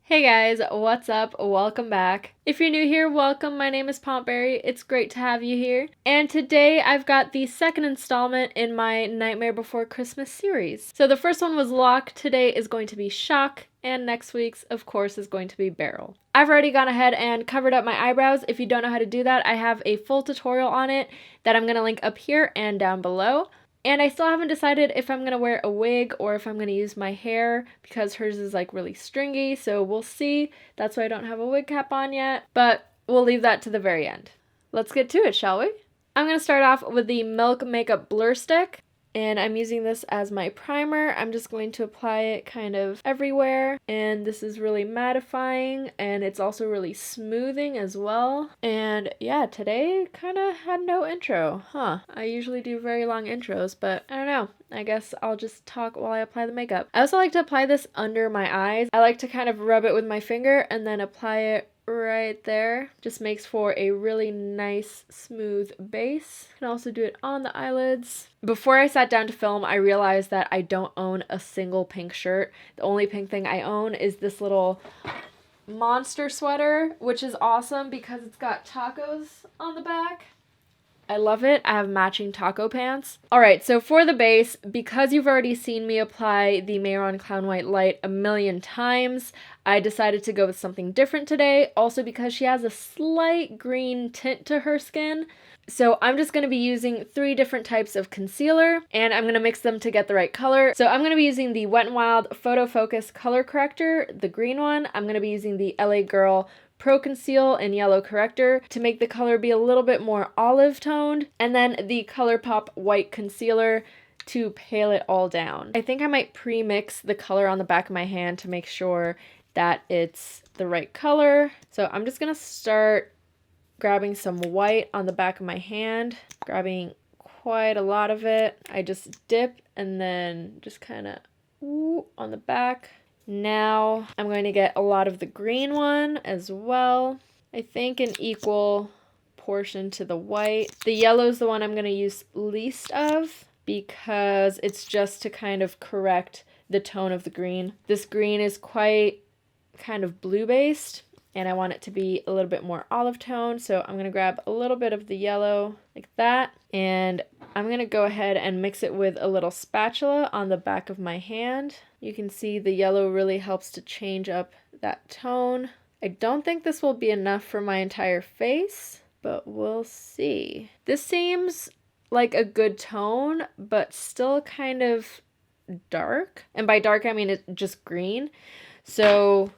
Hey guys, what's up? Welcome back. If you're new here, welcome. My name is POMPBERRY. It's great to have you here. And today I've got the second installment in my Nightmare Before Christmas series. So the first one was Lock, today is going to be Shock, and next week's, of course, is going to be Barrel. I've already gone ahead and covered up my eyebrows. If you don't know how to do that, I have a full tutorial on it that I'm going to link up here and down below. And I still haven't decided if I'm going to wear a wig or if I'm going to use my hair because hers is like really stringy, so we'll see. That's why I don't have a wig cap on yet, but we'll leave that to the very end. Let's get to it, shall we? I'm going to start off with the Milk Makeup Blur Stick. And I'm using this as my primer. I'm just going to apply it kind of everywhere. And this is really mattifying and it's also really smoothing as well. And yeah, today kind of had no intro, huh? I usually do very long intros, but I don't know. I guess I'll just talk while I apply the makeup. I also like to apply this under my eyes. I like to kind of rub it with my finger and then apply it right there. Just makes for a really nice smooth base. You can also do it on the eyelids. Before I sat down to film, I realized that I don't own a single pink shirt. The only pink thing I own is this little monster sweater, which is awesome because it's got tacos on the back. I love it. I have matching taco pants. Alright, so for the base, because you've already seen me apply the Mehron Clown White Light a million times, I decided to go with something different today. Also because she has a slight green tint to her skin. So I'm just going to be using 3 different types of concealer, and I'm going to mix them to get the right color. So I'm going to be using the Wet n Wild Photo Focus Color Corrector, the green one. I'm going to be using the LA Girl Pro Conceal and Yellow Corrector to make the color be a little bit more olive toned, and then the ColourPop White Concealer to pale it all down. I think I might pre-mix the color on the back of my hand to make sure that it's the right color. So I'm just going to start grabbing some white on the back of my hand, grabbing quite a lot of it. I just dip and then just kind of on the back. Now I'm going to get a lot of the green one as well. I think an equal portion to the white. The yellow is the one I'm going to use least of because it's just to kind of correct the tone of the green. This green is quite kind of blue based and I want it to be a little bit more olive tone. So I'm going to grab a little bit of the yellow like that, and I'm going to go ahead and mix it with a little spatula on the back of my hand. You can see the yellow really helps to change up that tone. I don't think this will be enough for my entire face, but we'll see. This seems like a good tone, but still kind of dark. And by dark, I mean it's just green. So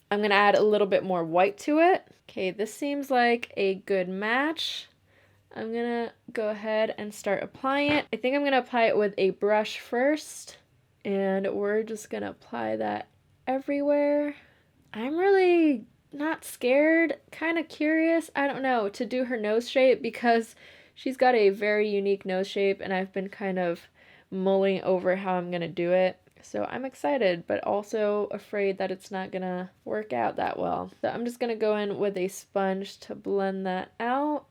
I'm going to add a little bit more white to it. Okay, this seems like a good match. I'm going to go ahead and start applying it. I think I'm going to apply it with a brush first. And we're just going to apply that everywhere. I'm really not scared, kind of curious, I don't know, to do her nose shape because she's got a very unique nose shape and I've been kind of mulling over how I'm going to do it. So I'm excited, but also afraid that it's not gonna work out that well. So I'm just gonna go in with a sponge to blend that out.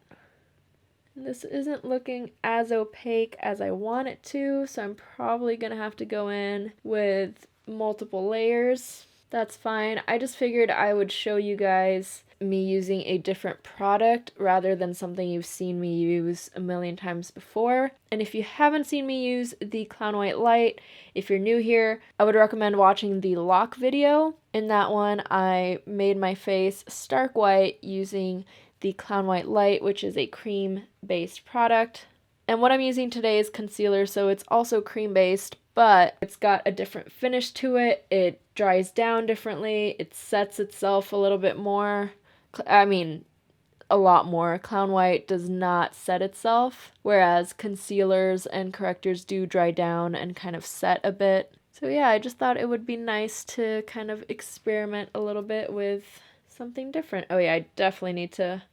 This isn't looking as opaque as I want it to, so I'm probably gonna have to go in with multiple layers. That's fine. I just figured I would show you guys me using a different product rather than something you've seen me use a million times before. And if you haven't seen me use the Clown White Light, if you're new here, I would recommend watching the Lock video. In that one, I made my face stark white using the Clown White Light, which is a cream-based product. And what I'm using today is concealer, so it's also cream-based, but it's got a different finish to it. It dries down differently. It sets itself a little bit more. I mean, a lot more. Clown White does not set itself, whereas concealers and correctors do dry down and kind of set a bit. So yeah, I just thought it would be nice to kind of experiment a little bit with something different. Oh yeah, I definitely need to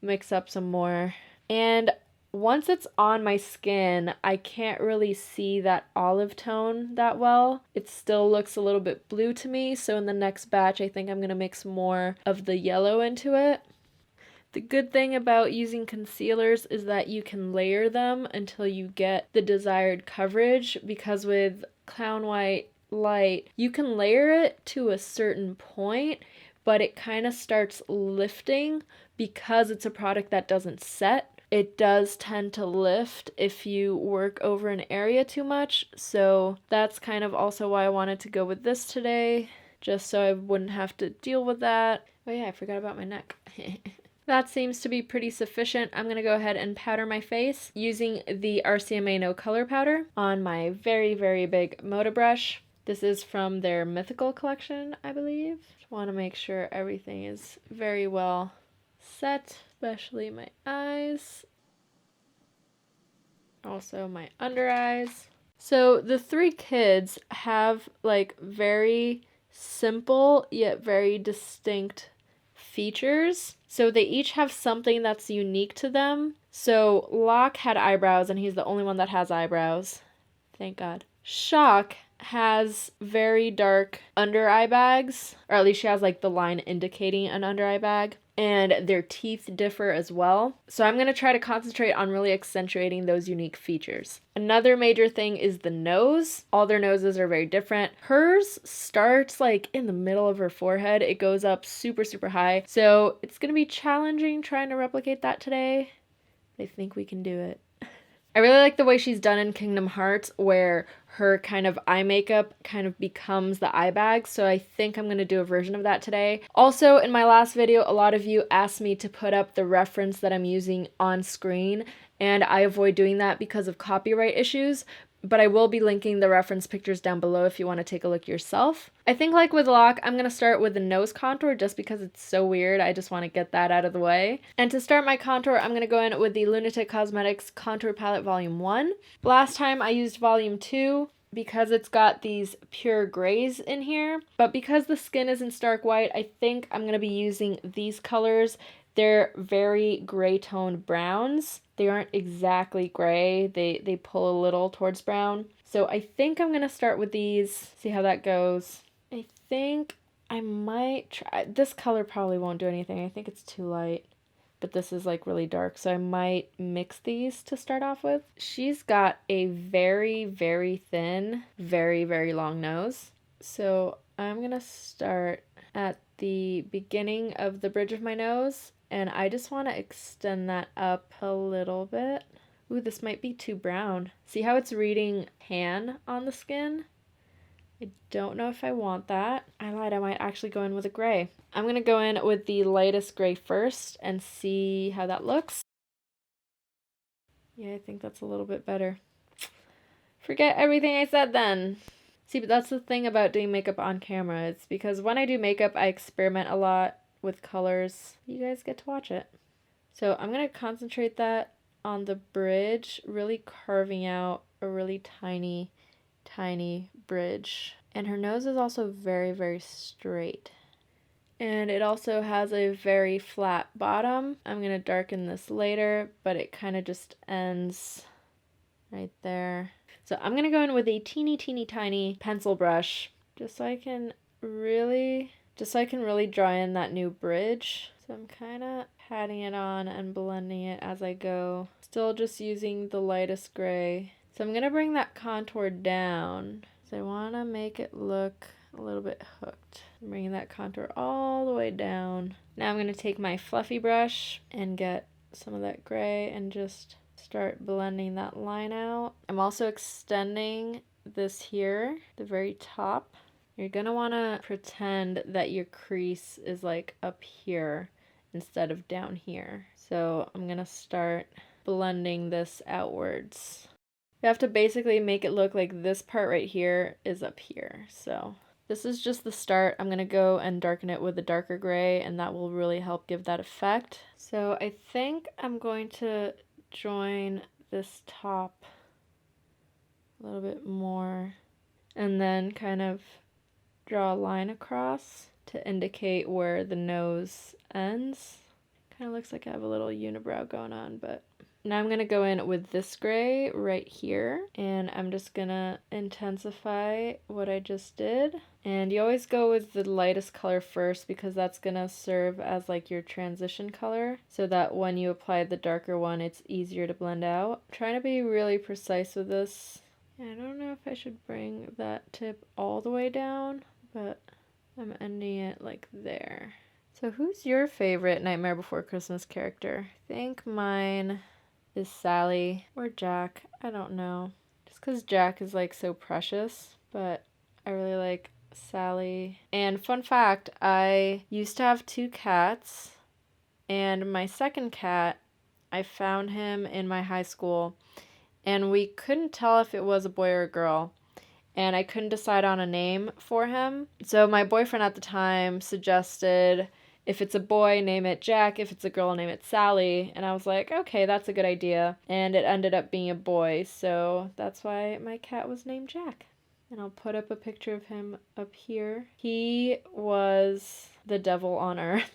mix up some more. And once it's on my skin, I can't really see that olive tone that well. It still looks a little bit blue to me, so in the next batch I think I'm going to mix more of the yellow into it. The good thing about using concealers is that you can layer them until you get the desired coverage, because with Clown White light. You can layer it to a certain point, but it kind of starts lifting because it's a product that doesn't set. It does tend to lift if you work over an area too much, so that's kind of also why I wanted to go with this today, just so I wouldn't have to deal with that. Oh yeah, I forgot about my neck. That seems to be pretty sufficient. I'm going to go ahead and powder my face using the RCMA No Color Powder on my very, very big Moda brush. This is from their Mythical collection, I believe. Just want to make sure everything is very well set, especially my eyes. Also my under eyes. So the three kids have like very simple yet very distinct features. So they each have something that's unique to them. So Locke had eyebrows and he's the only one that has eyebrows. Thank God. Shock has very dark under eye bags, or at least she has like the line indicating an under eye bag, and their teeth differ as well. So I'm going to try to concentrate on really accentuating those unique features. Another major thing is the nose. All their noses are very different. Hers starts like in the middle of her forehead. It goes up super, super high. So it's going to be challenging trying to replicate that today. I think we can do it. I really like the way she's done in Kingdom Hearts, where her kind of eye makeup kind of becomes the eye bag, so I think I'm going to do a version of that today. Also, in my last video, a lot of you asked me to put up the reference that I'm using on screen, and I avoid doing that because of copyright issues, but I will be linking the reference pictures down below if you want to take a look yourself. I think like with Locke, I'm going to start with the nose contour just because it's so weird. I just want to get that out of the way. And to start my contour, I'm going to go in with the Lunatic Cosmetics Contour Palette Volume 1. Last time I used Volume 2 because it's got these pure grays in here. But because the skin isn't stark white, I think I'm going to be using these colors. They're very gray toned browns. They aren't exactly gray. They pull a little towards brown. So I think I'm going to start with these, see how that goes. I think I might try, this color probably won't do anything. I think it's too light, but this is like really dark. So I might mix these to start off with. She's got a very, very thin, very, very long nose. So I'm going to start at the beginning of the bridge of my nose, and I just want to extend that up a little bit. Ooh, this might be too brown. See how it's reading tan on the skin? I don't know if I want that. I lied, I might actually go in with a gray. I'm going to go in with the lightest gray first and see how that looks. Yeah, I think that's a little bit better. Forget everything I said then. See, but that's the thing about doing makeup on camera. It's because when I do makeup, I experiment a lot with colors. You guys get to watch it. So I'm going to concentrate that on the bridge, really carving out a really tiny, tiny bridge. And her nose is also very, very straight. And it also has a very flat bottom. I'm going to darken this later, but it kind of just ends right there. So I'm going to go in with a teeny, teeny, tiny pencil brush just so I can really draw in that new bridge. So I'm kind of patting it on and blending it as I go. Still just using the lightest gray. So I'm going to bring that contour down. So I want to make it look a little bit hooked. I'm bringing that contour all the way down. Now I'm going to take my fluffy brush and get some of that gray and just start blending that line out. I'm also extending this here, the very top. You're going to want to pretend that your crease is like up here instead of down here. So I'm going to start blending this outwards. You have to basically make it look like this part right here is up here. So this is just the start. I'm going to go and darken it with a darker gray, and that will really help give that effect. So I think I'm going to join this top a little bit more and then kind of draw a line across to indicate where the nose ends. Kind of looks like I have a little unibrow going on, but now I'm going to go in with this gray right here, and I'm just going to intensify what I just did. And you always go with the lightest color first because that's going to serve as like your transition color so that when you apply the darker one, it's easier to blend out. I'm trying to be really precise with this. I don't know if I should bring that tip all the way down, but I'm ending it like there. So who's your favorite Nightmare Before Christmas character? I think mine is Sally or Jack. I don't know. Just because Jack is like so precious, but I really like Sally. And fun fact, I used to have 2 cats, and my second cat, I found him in my high school, and we couldn't tell if it was a boy or a girl, and I couldn't decide on a name for him. So my boyfriend at the time suggested, if it's a boy, name it Jack. If it's a girl, name it Sally. And I was like, okay, that's a good idea. And it ended up being a boy, so that's why my cat was named Jack. And I'll put up a picture of him up here. He was the devil on earth,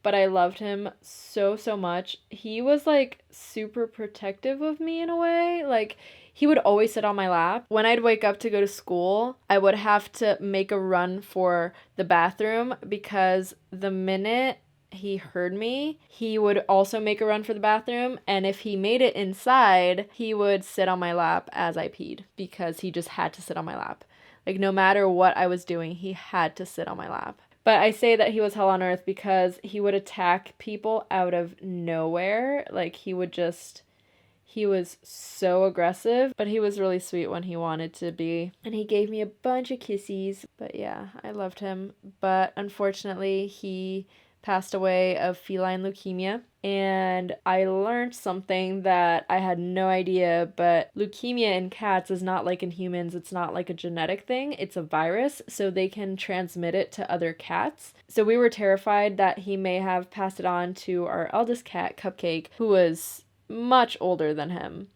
but I loved him so, so much. He was like super protective of me in a way. Like, he would always sit on my lap. When I'd wake up to go to school, I would have to make a run for the bathroom because the minute he heard me, he would also make a run for the bathroom. And if he made it inside, he would sit on my lap as I peed because he just had to sit on my lap. Like, no matter what I was doing, he had to sit on my lap. But I say that he was hell on earth because he would attack people out of nowhere. Like, he was so aggressive, but he was really sweet when he wanted to be. And he gave me a bunch of kisses. But yeah, I loved him. But unfortunately, he passed away of feline leukemia. And I learned something that I had no idea, but leukemia in cats is not like in humans. It's not like a genetic thing. It's a virus, so they can transmit it to other cats. So we were terrified that he may have passed it on to our eldest cat, Cupcake, who was much older than him.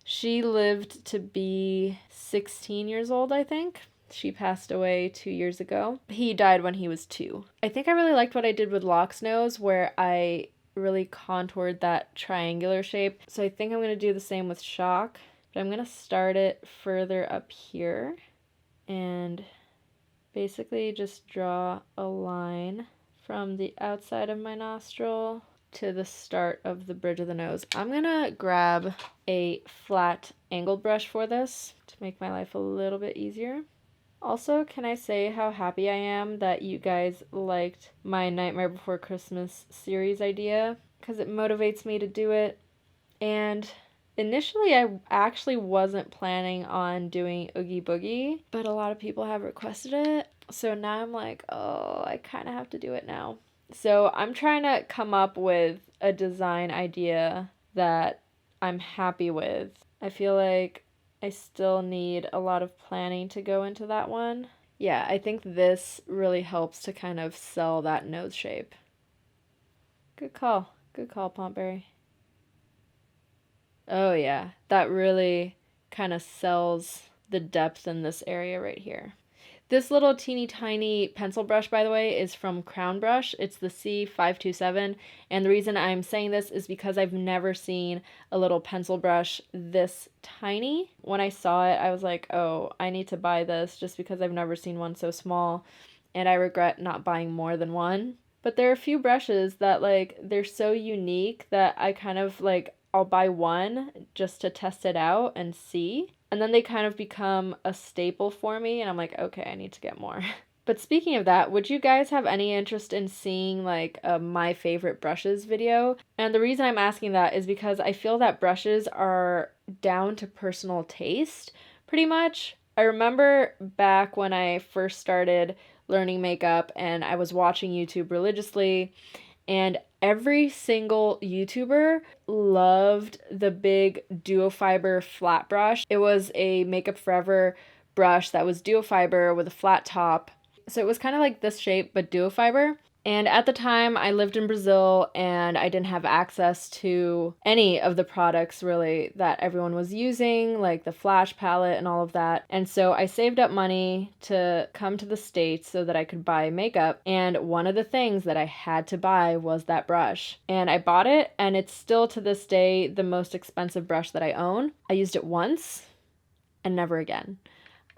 She lived to be 16 years old, I think. She passed away 2 years ago. He died when he was 2. I think I really liked what I did with Locke's nose, where I really contoured that triangular shape. So I think I'm going to do the same with Shock, but I'm going to start it further up here and basically just draw a line from the outside of my nostril to the start of the bridge of the nose. I'm gonna grab a flat angled brush for this to make my life a little bit easier. Also, can I say how happy I am that you guys liked my Nightmare Before Christmas series idea, because it motivates me to do it. And initially I actually wasn't planning on doing Oogie Boogie, but a lot of people have requested it, so now I'm like, oh, I kind of have to do it now. So I'm trying to come up with a design idea that I'm happy with. I feel like I still need a lot of planning to go into that one. Yeah, I think this really helps to kind of sell that nose shape. Good call. Good call, Pompberry. Oh yeah, that really kind of sells the depth in this area right here. This little teeny tiny pencil brush, by the way, is from Crown Brush. It's the C527, and the reason I'm saying this is because I've never seen a little pencil brush this tiny. When I saw it, I was like, oh, I need to buy this just because I've never seen one so small, and I regret not buying more than one. But there are a few brushes that, like, they're so unique that I kind of, like, I'll buy one just to test it out and see. And then they kind of become a staple for me, and I'm like, okay, I need to get more. But speaking of that, would you guys have any interest in seeing like a my favorite brushes video? And the reason I'm asking that is because I feel that brushes are down to personal taste, pretty much. I remember back when I first started learning makeup and I was watching YouTube religiously, and every single YouTuber loved the big duo fiber flat brush. It was a Makeup Forever brush that was duo fiber with a flat top. So it was kind of like this shape, but duo fiber. And at the time, I lived in Brazil and I didn't have access to any of the products really that everyone was using, like the Flash palette and all of that. And so I saved up money to come to the States so that I could buy makeup. And one of the things that I had to buy was that brush. And I bought it, and it's still to this day the most expensive brush that I own. I used it once and never again.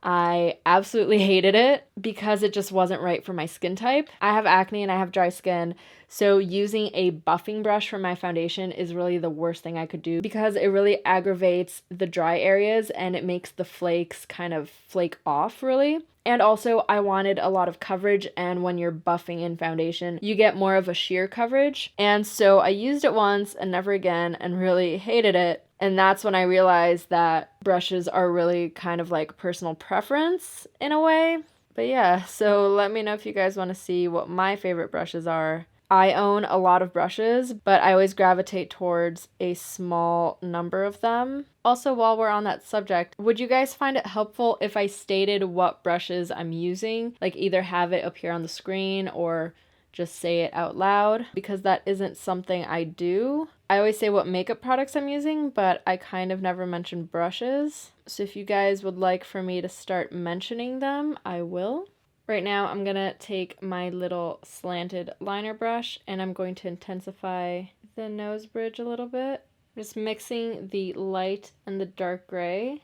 I absolutely hated it because it just wasn't right for my skin type. I have acne and I have dry skin, so using a buffing brush for my foundation is really the worst thing I could do because it really aggravates the dry areas and it makes the flakes kind of flake off really. And also I wanted a lot of coverage, and when you're buffing in foundation, you get more of a sheer coverage. And so I used it once and never again and really hated it. And that's when I realized that brushes are really kind of like personal preference in a way. But yeah, so let me know if you guys want to see what my favorite brushes are. I own a lot of brushes, but I always gravitate towards a small number of them. Also, while we're on that subject, would you guys find it helpful if I stated what brushes I'm using? Like either have it appear on the screen or just say it out loud, because that isn't something I do. I always say what makeup products I'm using, but I kind of never mention brushes. So if you guys would like for me to start mentioning them, I will. Right now I'm gonna take my little slanted liner brush and I'm going to intensify the nose bridge a little bit. Just mixing the light and the dark gray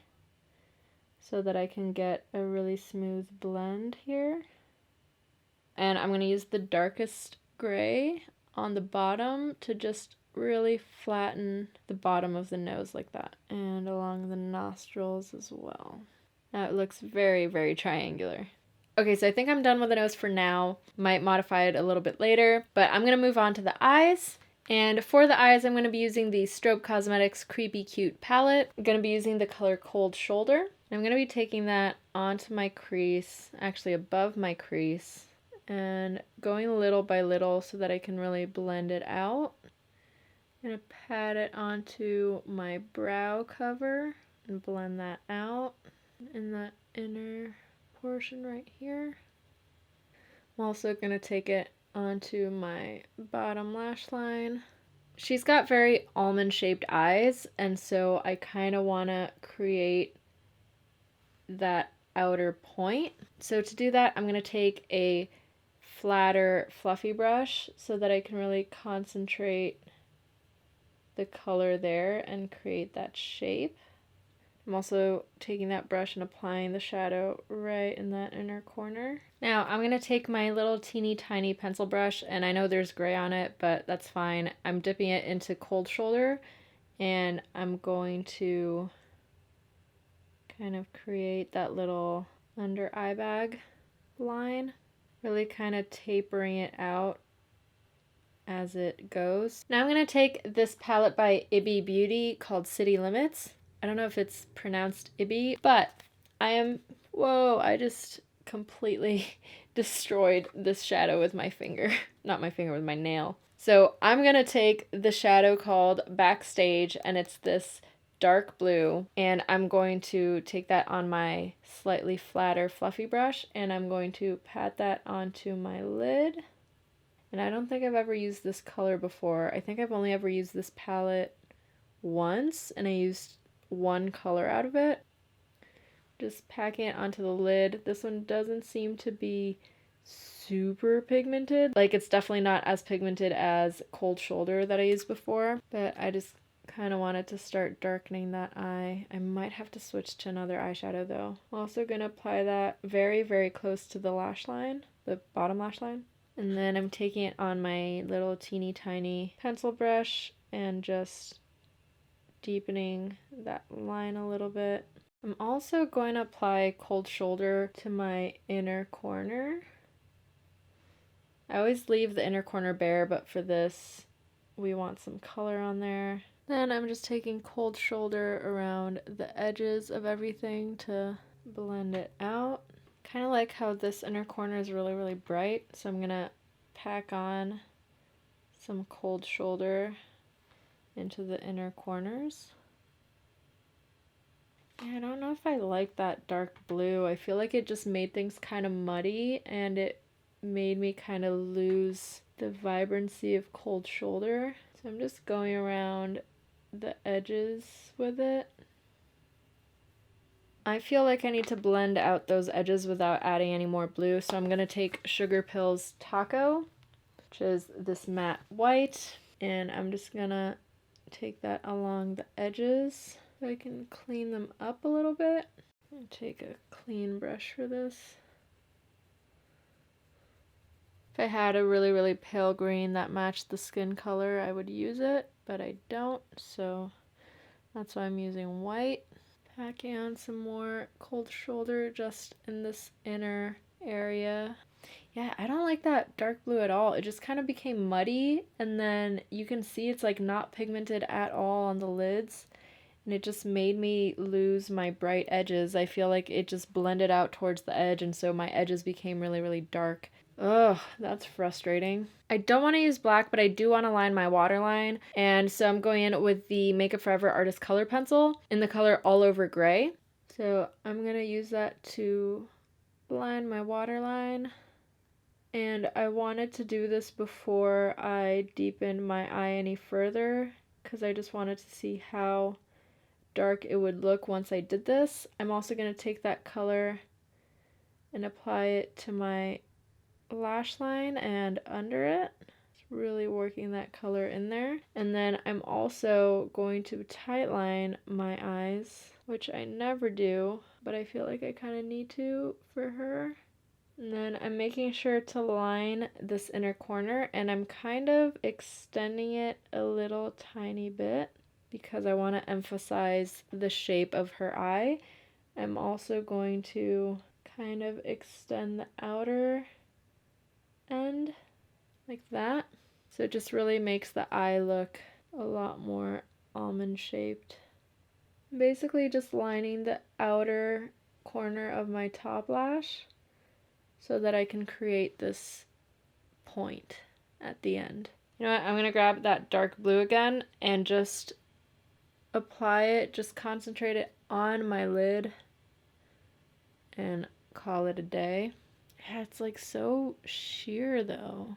so that I can get a really smooth blend here. And I'm going to use the darkest gray on the bottom to just really flatten the bottom of the nose like that. And along the nostrils as well. Now it looks very, very triangular. Okay, so I think I'm done with the nose for now. Might modify it a little bit later, but I'm going to move on to the eyes. And for the eyes, I'm going to be using the Strobe Cosmetics Creepy Cute palette. I'm going to be using the color Cold Shoulder. I'm going to be taking that onto my crease, actually above my crease, and going little by little so that I can really blend it out. I'm going to pat it onto my brow cover and blend that out in that inner portion right here. I'm also going to take it onto my bottom lash line. She's got very almond shaped eyes, and so I kind of want to create that outer point. So to do that, I'm going to take a flatter fluffy brush so that I can really concentrate the color there and create that shape. I'm also taking that brush and applying the shadow right in that inner corner. Now I'm going to take my little teeny tiny pencil brush, and I know there's gray on it, but that's fine. I'm dipping it into Cold Shoulder, and I'm going to kind of create that little under eye bag line, really kind of tapering it out as it goes. Now I'm going to take this palette by Ibby Beauty called City Limits. I don't know if it's pronounced Ibby, but whoa, I just completely destroyed this shadow with my finger. Not my finger, with my nail. So I'm going to take the shadow called Backstage, and it's this dark blue, and I'm going to take that on my slightly flatter fluffy brush, and I'm going to pat that onto my lid. And I don't think I've ever used this color before. I think I've only ever used this palette once, and I used one color out of it. Just packing it onto the lid. This one doesn't seem to be super pigmented. Like, it's definitely not as pigmented as Cold Shoulder that I used before, but I just kind of wanted to start darkening that eye. I might have to switch to another eyeshadow though. I'm also going to apply that very, very close to the lash line, the bottom lash line. And then I'm taking it on my little teeny tiny pencil brush and just deepening that line a little bit. I'm also going to apply Cold Shoulder to my inner corner. I always leave the inner corner bare, but for this, we want some color on there. Then I'm just taking Cold Shoulder around the edges of everything to blend it out. Kind of like how this inner corner is really, really bright, so I'm going to pack on some Cold Shoulder into the inner corners. I don't know if I like that dark blue. I feel like it just made things kind of muddy, and it made me kind of lose the vibrancy of Cold Shoulder. So I'm just going around the edges with it. I feel like I need to blend out those edges without adding any more blue, so I'm going to take Sugar Pills Taco, which is this matte white, and I'm just going to take that along the edges so I can clean them up a little bit. I'm gonna take a clean brush for this. If I had a really, really pale green that matched the skin color, I would use it, but I don't, so that's why I'm using white. Packing on some more cold shoulder just in this inner area. Yeah, I don't like that dark blue at all. It just kind of became muddy, and then you can see it's like not pigmented at all on the lids, and it just made me lose my bright edges. I feel like it just blended out towards the edge, and so my edges became really, really dark. Ugh, that's frustrating. I don't want to use black, but I do want to line my waterline, and so I'm going in with the Makeup Forever Artist Color Pencil in the color All Over Gray. So I'm going to use that to line my waterline, and I wanted to do this before I deepened my eye any further because I just wanted to see how dark it would look once I did this. I'm also going to take that color and apply it to my lash line and under it. It's really working that color in there. And then I'm also going to tightline my eyes, which I never do, but I feel like I kind of need to for her. And then I'm making sure to line this inner corner, and I'm kind of extending it a little tiny bit because I want to emphasize the shape of her eye. I'm also going to kind of extend the outer end like that. So it just really makes the eye look a lot more almond shaped. Basically just lining the outer corner of my top lash so that I can create this point at the end. You know what, I'm gonna grab that dark blue again and just apply it, just concentrate it on my lid and call it a day. Yeah, it's like so sheer though.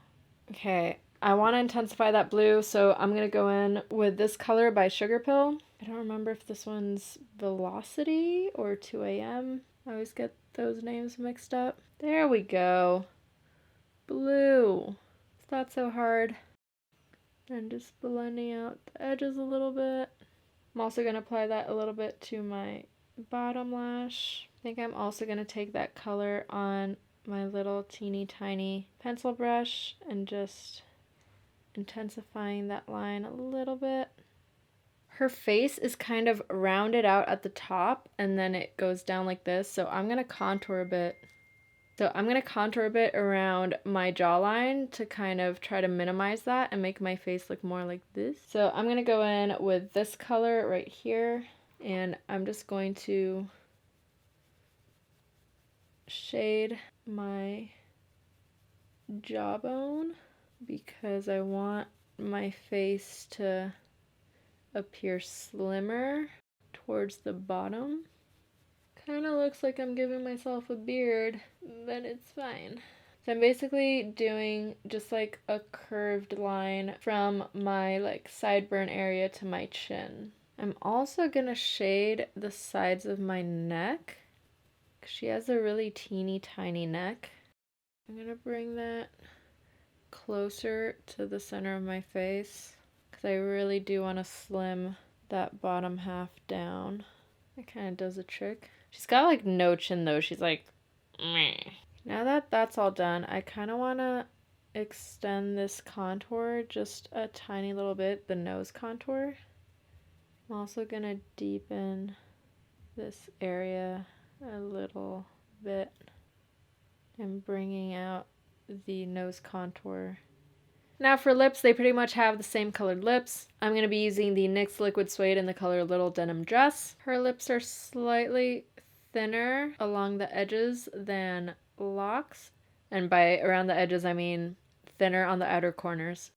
Okay, I want to intensify that blue, so I'm gonna go in with this color by Sugar Pill. I don't remember if this one's Velocity or 2 AM. I always get those names mixed up. There we go. Blue. It's not so hard. And just blending out the edges a little bit. I'm also gonna apply that a little bit to my bottom lash. I think I'm also gonna take that color on my little teeny tiny pencil brush and just intensifying that line a little bit. Her face is kind of rounded out at the top and then it goes down like this, so I'm gonna contour a bit. So I'm gonna contour a bit around my jawline to kind of try to minimize that and make my face look more like this. So I'm gonna go in with this color right here, and I'm just going to shade my jawbone because I want my face to appear slimmer towards the bottom. Kind of looks like I'm giving myself a beard, but it's fine. So I'm basically doing just like a curved line from my like sideburn area to my chin. I'm also gonna shade the sides of my neck. She has a really teeny tiny neck. I'm gonna bring that closer to the center of my face because I really do want to slim that bottom half down. It kind of does a trick. She's got like no chin though. She's like, meh. Now that that's all done, I kind of want to extend this contour just a tiny little bit, the nose contour. I'm also going to deepen this area a little bit and bringing out the nose contour. Now for lips, they pretty much have the same colored lips. I'm going to be using the NYX Liquid Suede in the color Little Denim Dress. Her lips are slightly thinner along the edges than Locks. And by around the edges, I mean thinner on the outer corners.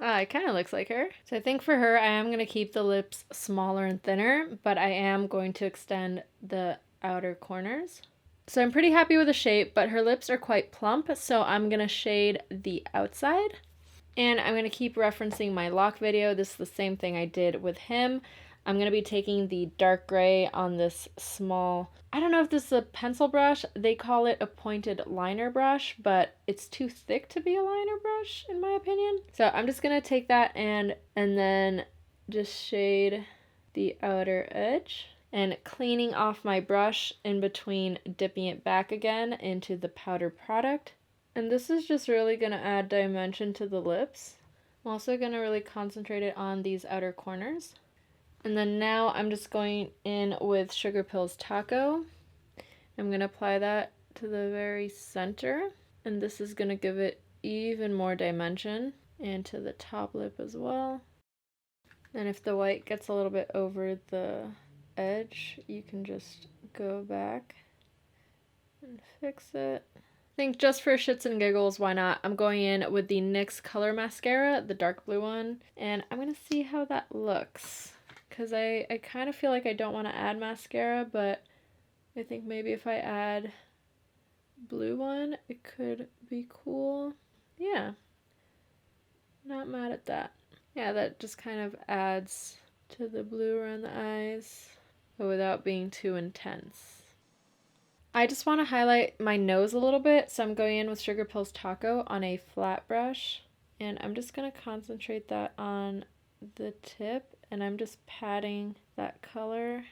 It kind of looks like her. So I think for her, I am going to keep the lips smaller and thinner, but I am going to extend the outer corners. So I'm pretty happy with the shape, but her lips are quite plump, so I'm going to shade the outside. And I'm going to keep referencing my Lock video. This is the same thing I did with him. I'm going to be taking the dark gray on this small, I don't know if this is a pencil brush. They call it a pointed liner brush, but it's too thick to be a liner brush in my opinion. So I'm just going to take that and then just shade the outer edge. and cleaning off my brush in between dipping it back again into the powder product. And this is just really going to add dimension to the lips. I'm also going to really concentrate it on these outer corners. And then now I'm just going in with Sugar Pills Taco. I'm going to apply that to the very center. And this is going to give it even more dimension, and to the top lip as well. And if the white gets a little bit over the edge, you can just go back and fix it. I think just for shits and giggles, why not? I'm going in with the NYX Color Mascara, the dark blue one, and I'm going to see how that looks. Because I kind of feel like I don't want to add mascara, but I think maybe if I add blue one, it could be cool. Yeah, not mad at that. Yeah, that just kind of adds to the blue around the eyes, but without being too intense. I just want to highlight my nose a little bit, so I'm going in with Sugar Pills Taco on a flat brush, and I'm just going to concentrate that on the tip, and I'm just patting that color,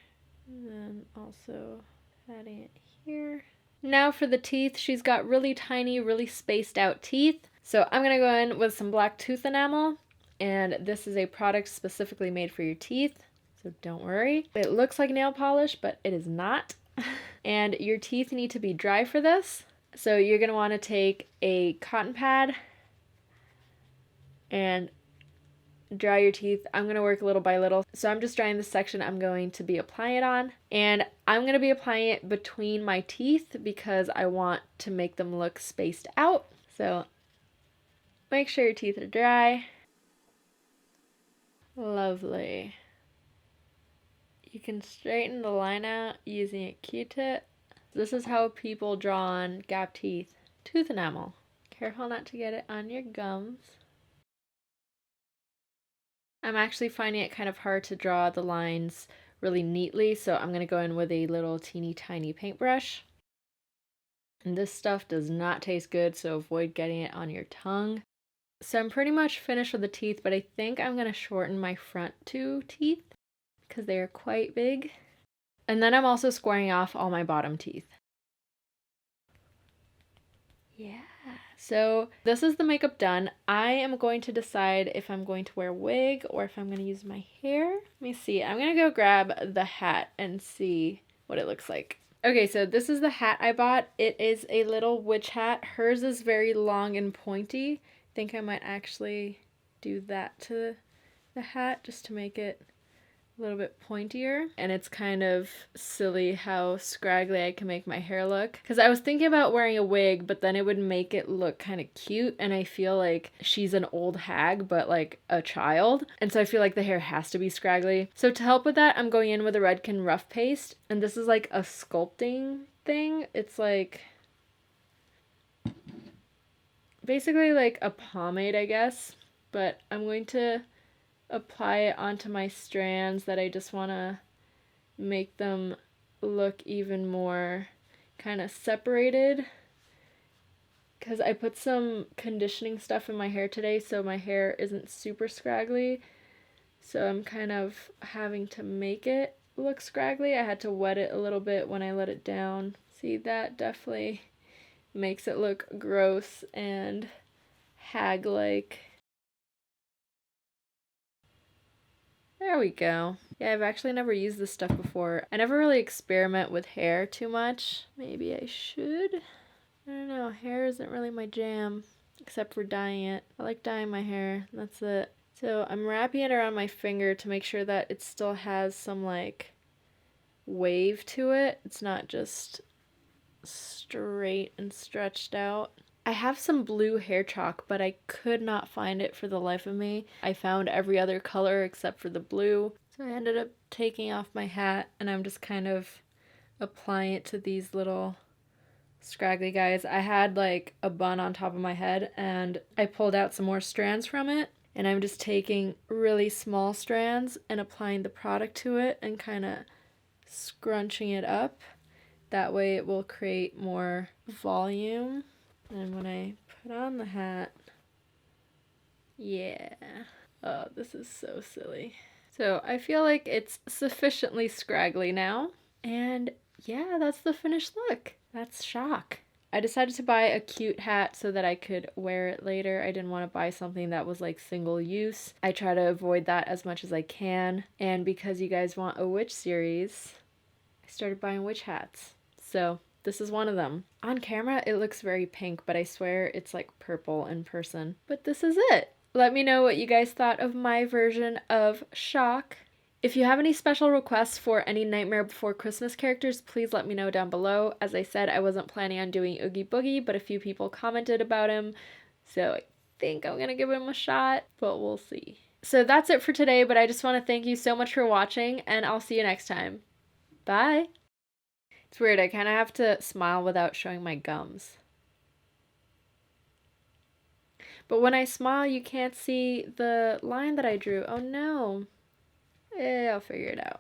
and then also patting it here. Now for the teeth, she's got really tiny, really spaced out teeth, so I'm going to go in with some black tooth enamel. And this is a product specifically made for your teeth, so don't worry. It looks like nail polish, but it is not. And your teeth need to be dry for this. So you're going to want to take a cotton pad and dry your teeth. I'm going to work little by little. So I'm just drying the section I'm going to be applying it on. And I'm going to be applying it between my teeth because I want to make them look spaced out. So make sure your teeth are dry. Lovely. You can straighten the line out using a Q-tip. This is how people draw on gap teeth. Tooth enamel. Careful not to get it on your gums. I'm actually finding it kind of hard to draw the lines really neatly, so I'm going to go in with a little teeny tiny paintbrush. And this stuff does not taste good, so avoid getting it on your tongue. So I'm pretty much finished with the teeth, but I think I'm going to shorten my front two teeth because they are quite big. And then I'm also squaring off all my bottom teeth. Yeah, so this is the makeup done. I am going to decide if I'm going to wear a wig or if I'm going to use my hair. Let me see. I'm going to go grab the hat and see what it looks like. Okay, so this is the hat I bought. It is a little witch hat. Hers is very long and pointy. I think I might actually do that to the hat just to make it a little bit pointier. And it's kind of silly how scraggly I can make my hair look. Because I was thinking about wearing a wig, but then it would make it look kind of cute. And I feel like she's an old hag, but like a child. And so I feel like the hair has to be scraggly. So to help with that, I'm going in with a Redken Rough Paste. And this is like a sculpting thing. It's like basically like a pomade, I guess, but I'm going to apply it onto my strands that I just want to make them look even more kind of separated, because I put some conditioning stuff in my hair today so my hair isn't super scraggly, so I'm kind of having to make it look scraggly. I had to wet it a little bit when I let it down. See, that definitely makes it look gross and hag-like. There we go. Yeah, I've actually never used this stuff before. I never really experiment with hair too much. Maybe I should. I don't know, hair isn't really my jam, except for dyeing it. I like dyeing my hair, that's it. So I'm wrapping it around my finger to make sure that it still has some like wave to it. It's not just straight and stretched out. I have some blue hair chalk, but I could not find it for the life of me. I found every other color except for the blue. So I ended up taking off my hat and I'm just kind of applying it to these little scraggly guys. I had like a bun on top of my head and I pulled out some more strands from it. And I'm just taking really small strands and applying the product to it and kind of scrunching it up. That way it will create more volume. And when I put on the hat, yeah. Oh, this is so silly. So I feel like it's sufficiently scraggly now. And yeah, that's the finished look. That's Shock. I decided to buy a cute hat so that I could wear it later. I didn't want to buy something that was like single use. I try to avoid that as much as I can. And because you guys want a witch series, I started buying witch hats. So this is one of them. On camera, it looks very pink, but I swear it's like purple in person. But this is it. Let me know what you guys thought of my version of Shock. If you have any special requests for any Nightmare Before Christmas characters, please let me know down below. As I said, I wasn't planning on doing Oogie Boogie, but a few people commented about him, so I think I'm gonna give him a shot, but we'll see. So that's it for today, but I just want to thank you so much for watching, and I'll see you next time. Bye! It's weird, I kind of have to smile without showing my gums. But when I smile, you can't see the line that I drew. Oh no! I'll figure it out.